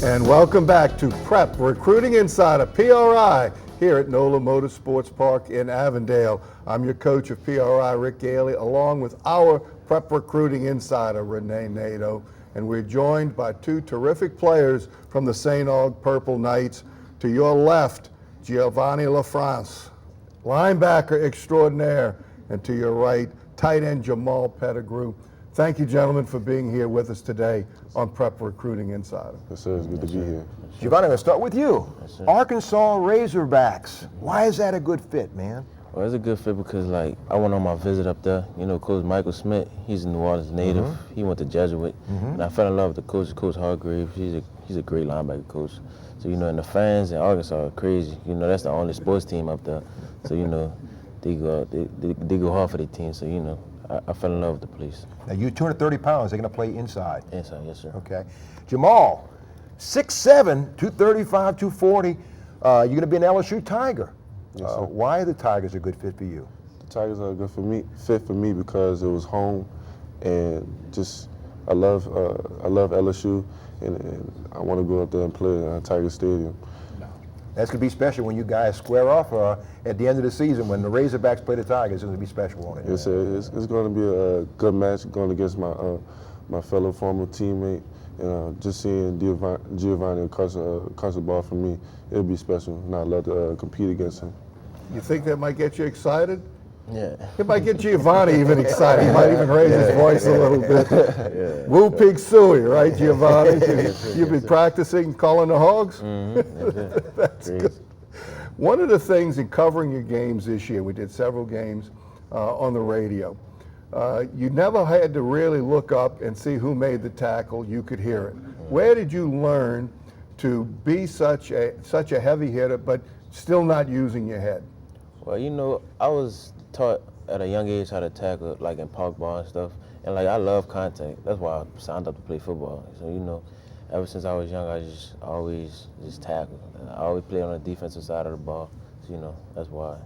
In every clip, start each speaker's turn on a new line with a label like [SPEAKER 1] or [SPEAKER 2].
[SPEAKER 1] And welcome back to Prep Recruiting Insider, PRI, here at NOLA Motorsports Park in Avondale. I'm your coach of PRI, Rick Gailey, along with our Prep Recruiting Insider, Renee Nato. And we're joined by two terrific players from the St. Aug Purple Knights. To your left, Giovanni LaFrance, linebacker extraordinaire. And to your right, tight end Jamal Pettigrew. Thank you, gentlemen, for being here with us today on Prep Recruiting Insider.
[SPEAKER 2] Yes, sir. It's good to be here.
[SPEAKER 3] Giovanni, let's start with you. Yes, Arkansas Razorbacks. Why is that a good fit, man?
[SPEAKER 4] Well, it's a good fit because, like, I went on my visit up there. You know, Coach Michael Smith, he's a New Orleans native. He went to Jesuit. And I fell in love with the coach, Coach Hargrave. He's a great linebacker coach. So, you know, and the fans in Arkansas are crazy. You know, that's the only sports team up there. So, you know, they go hard for their team. So, you know, I fell in love with the place.
[SPEAKER 3] Now, you're 230 pounds. They're going to play inside.
[SPEAKER 4] Inside, yes, sir.
[SPEAKER 3] Okay. Jamal, 6'7", 235, 240. You're going to be an LSU Tiger.
[SPEAKER 2] Yes, sir.
[SPEAKER 3] Why are the Tigers a good fit for you?
[SPEAKER 2] The Tigers are a good fit for me because it was home, and just I love LSU, and I want to go up there and play at Tiger Stadium.
[SPEAKER 3] That's going to be special when you guys square off at the end of the season when the Razorbacks play the Tigers. It's going to be special, won't it?
[SPEAKER 2] Yes, sir. It's going to be a good match going against my fellow former teammate. And just seeing Giovanni catch a ball for me, it'll be special, and I'd love to compete against him.
[SPEAKER 1] You think that might get you excited?
[SPEAKER 4] Yeah.
[SPEAKER 1] It might get Giovanni even excited. He might even raise his voice a little bit. Woo Pig Suey, right, Giovanni? You've been practicing calling the hogs? That's good. One of the things in covering your games this year, we did several games on the radio. You never had to really look up and see who made the tackle. You could hear it. Where did you learn to be such a heavy hitter, but still not using your head?
[SPEAKER 4] Well, you know, I was taught at a young age how to tackle, like in park ball and stuff. And, like, I love contact. That's why I signed up to play football. So, you know, ever since I was young, I always tackled. I always played on the defensive side of the ball. So, you know, that's why.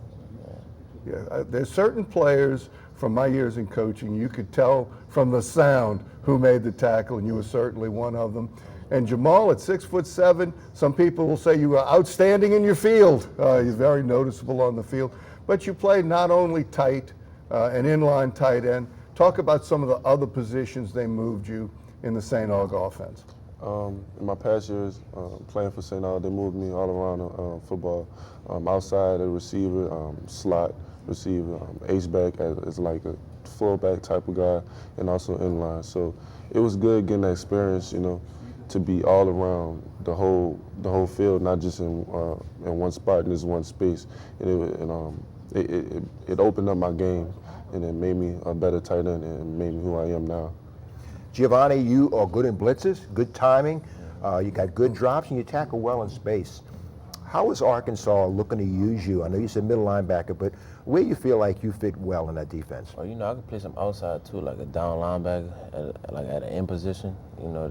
[SPEAKER 1] Yeah, there's certain players from my years in coaching, you could tell from the sound who made the tackle, and you were certainly one of them. And Jamal, at 6'7", some people will say you were outstanding in your field. You're very noticeable on the field. But you played not only tight, an inline tight end. Talk about some of the other positions they moved you in the St. Aug offense.
[SPEAKER 2] In my past years playing for St. Aug, they moved me all around football. Outside, a receiver, slot receiver, H-back as like a fullback type of guy, and also inline. So it was good getting that experience, you know, to be all around the whole field, not just in one spot in this one space. And it opened up my game, and it made me a better tight end and made me who I am now.
[SPEAKER 3] Giovanni, you are good in blitzes, good timing. You got good drops, and you tackle well in space. How is Arkansas looking to use you? I know you said middle linebacker, but where you feel like you fit well in that defense?
[SPEAKER 4] Well, you know, I could play some outside too, like a down linebacker, at an end position. You know,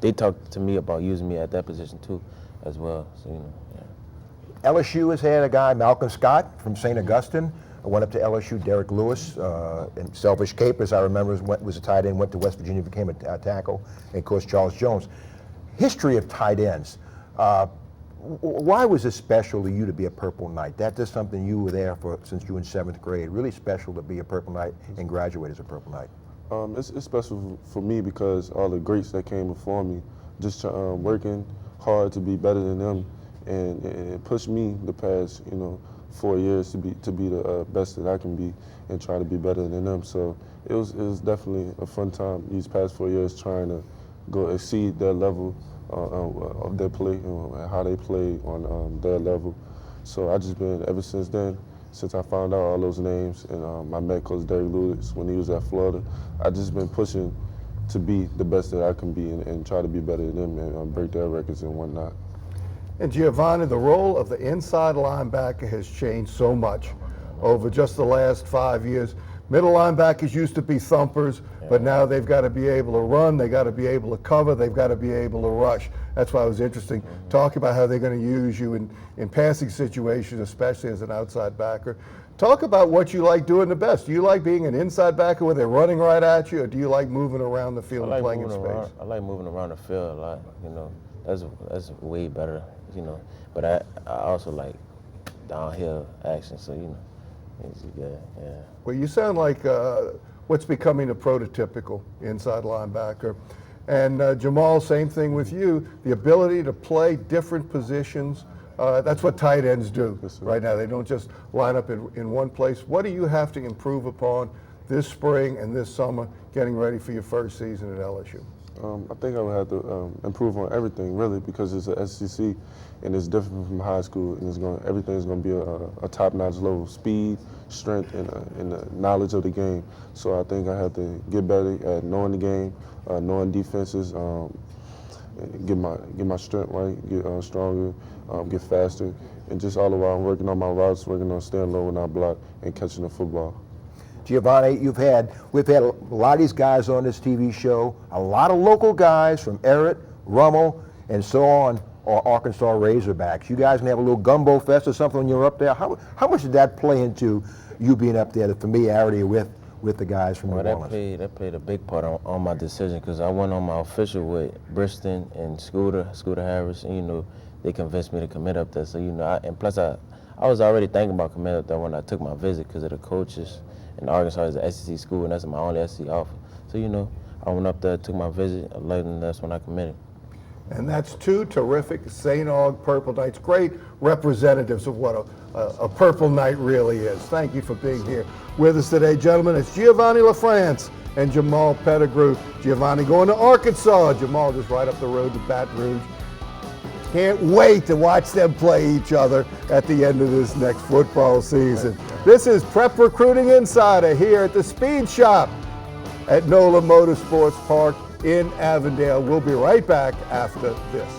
[SPEAKER 4] they talk to me about using me at that position too, as well. So, you know, yeah.
[SPEAKER 3] LSU has had a guy, Malcolm Scott from St. Augustine. I went up to LSU. Derek Lewis, and Selfish Capers, I remember, was a tight end, went to West Virginia, became a tackle, and of course Charles Jones. History of tight ends. Why was it special to you to be a Purple Knight? That is something you were there for since you were in 7th grade. Really special to be a Purple Knight and graduate as a Purple Knight.
[SPEAKER 2] It's special for me because all the greats that came before me, just working hard to be better than them, and it pushed me the past 4 years to be the best that I can be and try to be better than them. So it was definitely a fun time these past 4 years trying to go exceed their level of their play and how they play on their level. So I just been, ever since then, since I found out all those names, and I met Coach Derek Lewis when he was at Florida, I just been pushing to be the best that I can be and try to be better than them and break their records and whatnot.
[SPEAKER 1] And Giovanni, the role of the inside linebacker has changed so much over just the last 5 years. Middle linebackers used to be thumpers, but now they've got to be able to run, they've got to be able to cover, they've got to be able to rush. That's why it was interesting. Talk about how they're going to use you in passing situations, especially as an outside backer. Talk about what you like doing the best. Do you like being an inside backer where they're running right at you, or do you like moving around the field and playing in space?
[SPEAKER 4] I like moving around the field a lot. You know, that's way better. You know, but I also like downhill action. So you know, it's good. Yeah.
[SPEAKER 1] Well, you sound like what's becoming a prototypical inside linebacker. And Jamal, same thing with you. The ability to play different positions. That's what tight ends do right now. They don't just line up in one place. What do you have to improve upon this spring and this summer, getting ready for your first season at LSU?
[SPEAKER 2] I think I would have to improve on everything, really, because it's an SEC and it's different from high school, and everything's going to be a top-notch level: speed, strength, and the knowledge of the game. So I think I have to get better at knowing the game, knowing defenses, get my strength right, get stronger, get faster, and just all around working on my routes, working on staying low when I block, and catching the football.
[SPEAKER 3] Giovanni, we've had a lot of these guys on this TV show, a lot of local guys from Everett, Rummel, and so on, are Arkansas Razorbacks. You guys can have a little gumbo fest or something when you're up there. How much did that play into you being up there, the familiarity with the guys from New Orleans?
[SPEAKER 4] That played a big part on my decision, because I went on my official with Briston and Scooter Harris, and you know, they convinced me to commit up there. So you know, and plus I was already thinking about committing up there when I took my visit, because of the coaches. And Arkansas is an SEC school, and that's my only SEC offer. So you know, I went up there, took my visit, and that's when I committed.
[SPEAKER 1] And that's two terrific St. Aug Purple Knights, great representatives of what a Purple Knight really is. Thank you for being here with us today, gentlemen. It's Giovanni LaFrance and Jamal Pettigrew. Giovanni going to Arkansas. Jamal just right up the road to Baton Rouge. Can't wait to watch them play each other at the end of this next football season. This is Prep Recruiting Insider here at the Speed Shop at NOLA Motorsports Park in Avondale. We'll be right back after this.